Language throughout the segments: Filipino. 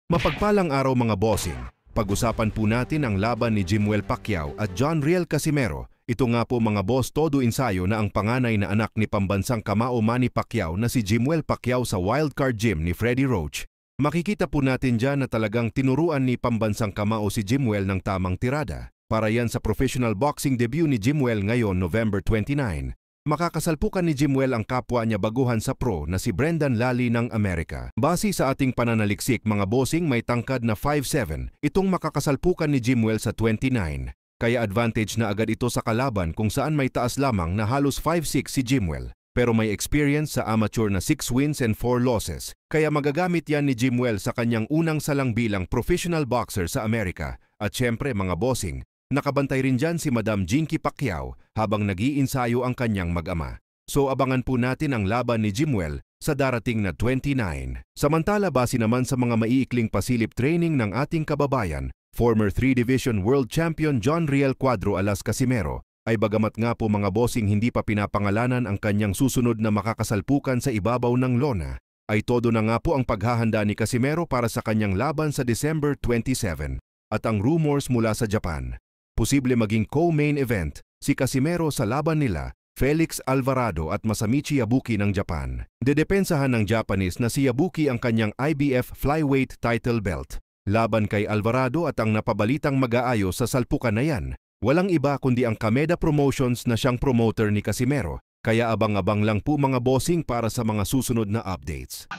Mapagpalang araw mga bossing, pag-usapan po natin ang laban ni Jimwell Pacquiao at John Riel Casimero. Ito nga po mga boss, todo ensayo na ang panganay na anak ni pambansang kamao Manny Pacquiao na si Jimwell Pacquiao sa wildcard gym ni Freddie Roach. Makikita po natin dyan na talagang tinuruan ni pambansang kamao si Jimwell ng tamang tirada. Para yan sa professional boxing debut ni Jimwell ngayon November 29. Makakasalpukan ni Jimwell ang kapwa niya baguhan sa pro na si Brendan Lally ng Amerika. Base sa ating pananaliksik mga bossing, may tangkad na 5'7", itong makakasalpukan ni Jimwell sa 29. Kaya advantage na agad ito sa kalaban kung saan may taas lamang na halos 5'6" si Jimwell. Pero may experience sa amateur na 6 wins and 4 losses. Kaya magagamit yan ni Jimwell sa kanyang unang salang bilang professional boxer sa Amerika. At syempre mga bossing, nakabantay rin dyan si Madam Jinky Pacquiao habang nag-iinsayo ang kanyang mag-ama. So abangan po natin ang laban ni Jimwell sa darating na 29. Samantala base naman sa mga maiikling pasilip training ng ating kababayan, former 3-division world champion John Riel Cuadro Alas Casimero, ay bagamat nga po mga bossing hindi pa pinapangalanan ang kanyang susunod na makakasalpukan sa ibabaw ng lona, ay todo na nga po ang paghahanda ni Casimero para sa kanyang laban sa December 27. At ang rumors mula sa Japan, posible maging co-main event si Casimero sa laban nila, Felix Alvarado at Masamichi Yabuki ng Japan. Dedepensahan ng Japanese na si Yabuki ang kanyang IBF flyweight title belt. Laban kay Alvarado at ang napabalitang mag-aayos sa salpukan na yan, walang iba kundi ang Kameda Promotions na siyang promoter ni Casimero. Kaya abang-abang lang po mga bossing para sa mga susunod na updates.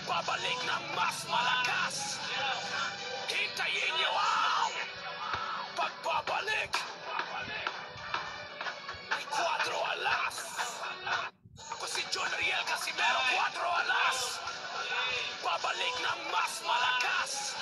Babalik ng mas malakas. Hintayin niyo ang pagbabalik ni Cuadro Alas. Ako si John Riel Casimero, Cuadro Alas. Babalik ng mas malakas.